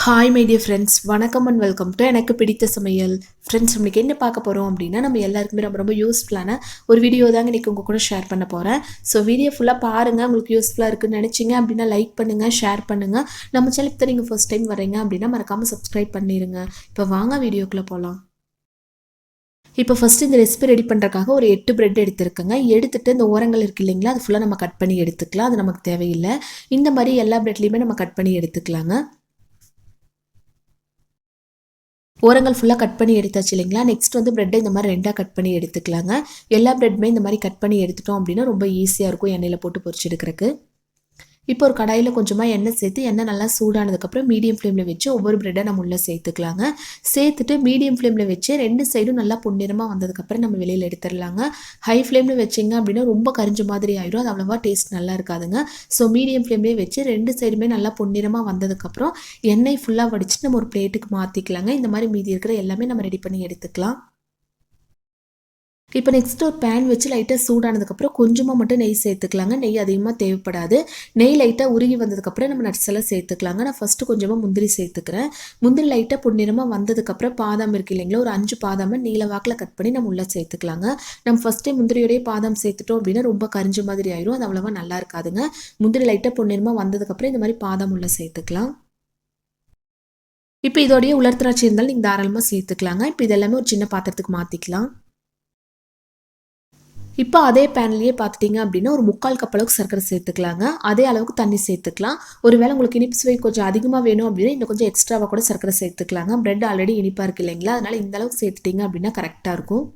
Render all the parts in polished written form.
Hi my dear friends, வணக்கம் and welcome to எனக்கு பிடித்த சமையல். ஃப்ரெண்ட்ஸ், நம்மளுக்கு என்ன பார்க்க போகிறோம் அப்படின்னா, நம்ம எல்லாருக்குமே ரொம்ப ரொம்ப யூஸ்ஃபுல்லான ஒரு வீடியோ தாங்க இன்றைக்கி உங்கள் கூட ஷேர் பண்ண போகிறேன். ஸோ வீடியோ ஃபுல்லாக பாருங்கள். உங்களுக்கு யூஸ்ஃபுல்லாக இருக்குன்னு நினச்சிங்க அப்படின்னா லைக் பண்ணுங்கள், ஷேர் பண்ணுங்கள். நம்ம சேனலுக்கு நீங்கள் ஃபர்ஸ்ட் டைம் வரீங்க அப்படின்னா மறக்காமல் சப்ஸ்கிரைப் பண்ணிடுங்க. இப்போ வாங்க வீடியோக்குள்ளே போகலாம். இப்போ ஃபஸ்ட்டு இந்த ரெசிபி ரெடி பண்ணுறதுக்காக ஒரு 8 பிரெட் எடுத்துருக்கேங்க. எடுத்துகிட்டு இந்த ஓரங்கள் இருக்குது இல்லைங்களா, அது ஃபுல்லாக நம்ம கட் பண்ணி எடுத்துக்கலாம். அது நமக்கு தேவையில்லை. இந்த மாதிரி எல்லா பிரெட்லேயுமே நம்ம கட் பண்ணி எடுத்துக்கலாங்க. ஓரங்கள் ஃபுல்லாக கட் பண்ணி எடுத்தாச்சு இல்லைங்களா. நெக்ஸ்ட் வந்து பிரெட்டை இந்த மாதிரி 2ஆக கட் பண்ணி எடுத்துக்கலாங்க. எல்லா பிரெட்டுமே இந்த மாதிரி கட் பண்ணி எடுத்துட்டோம் அப்படின்னா ரொம்ப ஈஸியாக இருக்கும் எண்ணெயில் போட்டு பொரிச்சு எடுக்கிறதுக்கு. இப்போ ஒரு கடாயில் கொஞ்சமாக எண்ணெய் சேர்த்து எண்ணெய் நல்லா சூடானதுக்கப்புறம் மீடியம் ஃப்ளேமில் வச்சு ஒவ்வொரு பிரெட்டை நம்ம உள்ளே சேர்த்துக்கலாங்க. சேர்த்துட்டு மீடியம் ஃப்ளேமில் வச்சு 2 சைடும் நல்லா பொன்னிறமாக வந்ததுக்கப்புறம் நம்ம வெளியில் எடுத்துடலாங்க. ஹை ஃப்ளேமில் வச்சிங்க அப்படின்னா ரொம்ப கரிஞ்ச மாதிரி ஆயிடும். அது அவ்வளோவா டேஸ்ட் நல்லா இருக்காதுங்க. ஸோ மீடியம் ஃப்ளேம்லேயே வச்சு 2 சைடுமே நல்லா பொன்னிறமாக வந்ததுக்கப்புறம் எண்ணெய் ஃபுல்லாக வடித்து நம்ம ஒரு பிளேட்டுக்கு மாற்றிக்கலாங்க. இந்த மாதிரி மீதி இருக்கிற எல்லாமே நம்ம ரெடி பண்ணி எடுத்துக்கலாம். இப்போ நெக்ஸ்ட் ஒரு பேன் வச்சு லைட்டாக சூடானதுக்கப்புறம் கொஞ்சமாக மட்டும் நெய் சேர்த்துக்கலாங்க. நெய் அதிகமாக தேவைப்படாது. நெய் லைட்டாக உருகி வந்ததுக்கப்புறம் நம்ம நட்ஸ் எல்லாம் சேர்த்துக்கலாங்க. நான் ஃபஸ்ட்டு கொஞ்சமாக முந்திரி சேர்த்துக்கிறேன். முந்திரி லைட்டாக பொன்னிறமாக வந்ததுக்கப்புறம் பாதாம் இருக்குது இல்லைங்களா, ஒரு 5 பாதாமை நீல வாக்கில் கட் பண்ணி நம்ம உள்ளே சேர்த்துக்கலாங்க. நம்ம ஃபஸ்ட்டே முந்திரியோடைய பாதாம் சேர்த்துட்டோம் அப்படின்னா ரொம்ப கரிஞ்ச மாதிரி ஆயிரும். அது அவ்வளோவா நல்லா இருக்காதுங்க. முந்திரி லைட்டாக பொன்னிறமாக வந்ததுக்கப்புறம் இந்த மாதிரி பாதாம் உள்ளே சேர்த்துக்கலாம். இப்போ இதோடைய உலர் திராட்சை இருந்தாலும் நீங்கள் தாராளமாக சேர்த்துக்கலாங்க. இப்போ இதெல்லாமே ஒரு சின்ன பாத்திரத்துக்கு மாற்றிக்கலாம். இப்போ அதே பேன்லேயே பார்த்துட்டிங்க அப்படின்னா ஒரு 3/4 கப் அளவுக்கு சர்க்கரை சேர்த்துக்கலாங்க. அதே அளவுக்கு தண்ணி சேர்த்துக்கலாம். ஒருவேளை உங்களுக்கு இனிப்பு சுவை கொஞ்சம் அதிகமாக வேணும் அப்படின்னா இன்னும் கொஞ்சம் எக்ஸ்ட்ராவாக கூட சர்க்கரை சேர்த்துக்கலாங்க. பிரெட் ஆல்ரெடி இனிப்பாக இருக்குது இல்லைங்களா, அதனால் இந்த அளவுக்கு சேர்த்துட்டிங்க அப்படின்னா கரெக்டாக இருக்கும்.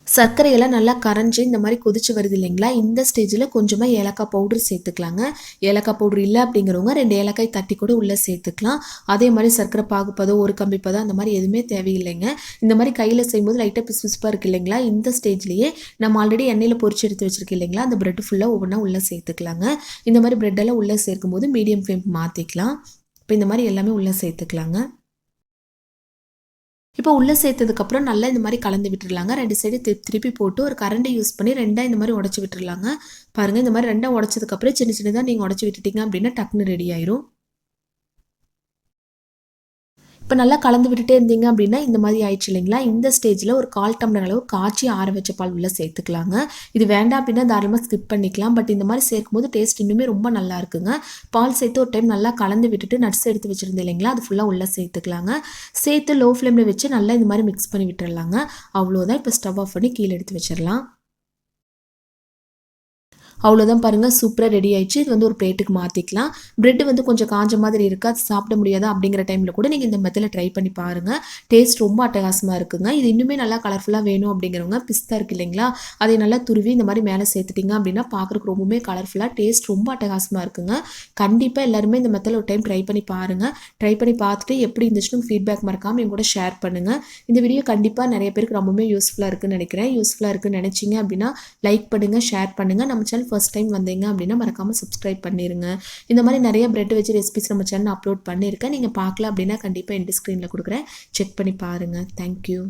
சர்க்கரையெல்லாம் நல்லா கரைஞ்சி இந்த மாதிரி கொதிச்சு வருது இல்லைங்களா, இந்த ஸ்டேஜில் கொஞ்சமாக ஏலக்காய் பவுடர் சேர்த்துக்கலாங்க. ஏலக்காய் பவுடர் இல்லை அப்படிங்கிறவங்க 2 ஏலக்காய் தட்டி கூட உள்ளே சேர்த்துக்கலாம். அதே மாதிரி சர்க்கரை பாகுப்பதோ ஒரு கம்பிப்பதோ அந்த மாதிரி எதுவுமே தேவையில்லைங்க. இந்த மாதிரி கையில் செய்யும்போது லைட்டாக பிசுபிசுப்பாக இருக்குது இல்லைங்களா, இந்த ஸ்டேஜ்லேயே நம்ம ஆல்ரெடி எண்ணெயில் பொரிச்சு எடுத்து வச்சுருக்கு இல்லைங்களா, அந்த பிரெட் ஃபுல்லாக ஒவ்வொன்றா உள்ளே சேர்த்துக்கலாங்க. இந்த மாதிரி பிரெட்டெல்லாம் உள்ளே சேர்க்கும்போது மீடியம் ஃப்ளேம் மாற்றிக்கலாம். இப்போ இந்த மாதிரி எல்லாமே உள்ளே சேர்த்துக்கலாங்க. இப்போ உள்ளே சேர்த்ததுக்கப்புறம் நல்லா இந்த மாதிரி கலந்து விட்டுடலாங்க. 2 சைடு திருப்பி போட்டு ஒரு கரண்டி யூஸ் பண்ணி 2ஆக இந்த மாதிரி உடச்சி விட்டுடலாங்க. பாருங்கள், இந்த மாதிரி 2ஆக உடச்சதுக்கப்புறம் சின்ன சின்னதாக நீங்கள் உடச்சி விட்டுட்டிங்க அப்படின்னா டக்குன்னு ரெடி ஆயிரும். இப்போ நல்லா கலந்து விட்டுட்டே இருந்தீங்க அப்படின்னா இந்த மாதிரி ஆயிடுச்சு இல்லைங்களா, இந்த ஸ்டேஜில் ஒரு 1/4 டம்ளர் அளவு காய்ச்சி ஆற வச்ச பால் உள்ளே சேர்த்துக்கலாங்க. இது வேண்டாம் அப்படின்னா தாராளமாக ஸ்கிப் பண்ணிக்கலாம். பட் இந்த மாதிரி சேர்க்கும்போது டேஸ்ட் இன்னுமே ரொம்ப நல்லா இருக்குங்க. பால் சேர்த்து ஒரு டைம் நல்லா கலந்து விட்டுட்டு நட்ஸ் எடுத்து வச்சுருந்தேன் இல்லைங்களா, அது ஃபுல்லாக உள்ளே சேர்த்துக்கலாங்க. சேர்த்து லோ ஃப்ளேமில் வச்சு நல்லா இந்த மாதிரி மிக்ஸ் பண்ணி விட்டுடலாங்க. அவ்வளோதான். இப்போ ஸ்டவ் ஆஃப் பண்ணி கீழே எடுத்து வச்சிடலாம். அவ்வளோதான் பாருங்கள், சூப்பராக ரெடி ஆயிடுச்சு. இது வந்து ஒரு பிளேட்டுக்கு மாற்றிக்கலாம். பிரெட் வந்து கொஞ்சம் காஞ்ச மாதிரி இருக்குது, அது சாப்பிட முடியாதா அப்படிங்கிற டைமில் கூட நீங்கள் இந்த மெத்தடில் ட்ரை பண்ணி பாருங்கள். டேஸ்ட் ரொம்ப அட்டகாசமாக இருக்குங்க. இது இன்னுமே நல்லா கலர்ஃபுல்லாக வேணும் அப்படிங்கிறவங்க பிஸ்தா இருக்குது இல்லைங்களா, அதை நல்லா துருவி இந்த மாதிரி மேலே சேர்த்துட்டிங்க அப்படின்னா பார்க்குறக்கு ரொம்பவுமே கலர்ஃபுல்லாக டேஸ்ட் ரொம்ப அட்டகாசமாக இருக்குங்க. கண்டிப்பாக எல்லாருமே இந்த மெத்தடில் ஒரு டைம் ட்ரை பண்ணி பாருங்கள். ட்ரை பண்ணி பார்த்துட்டு எப்படி இருந்துச்சுன்னு ஃபீட்பேக் மறக்காமல் என் கூட ஷேர் பண்ணுங்கள். இந்த வீடியோ கண்டிப்பாக நிறைய பேருக்கு ரொம்பவுமே யூஸ்ஃபுல்லாக இருக்குன்னு நினைக்கிறேன். யூஸ்ஃபுல்லாக இருக்குன்னு நினச்சிங்க அப்படின்னா லைக் பண்ணுங்கள், ஷேர் பண்ணுங்கள். நம்ம சேனல் ஃபர்ஸ்ட் டைம் வந்தீங்க அப்படின்னா மறக்காமல் சப்ஸ்கிரைப் பண்ணிடுங்க. இந்த மாதிரி நிறைய பிரெட் வச்சு ரெசிபிஸ் நம்ம சேனல் அப்லோட் பண்ணியிருக்கேன். நீங்கள் பார்க்கல அப்படின்னா கண்டிப்பாக எண்ட் ஸ்க்ரீனில் கொடுக்குறேன், செக் பண்ணி பாருங்கள். தேங்க்யூ.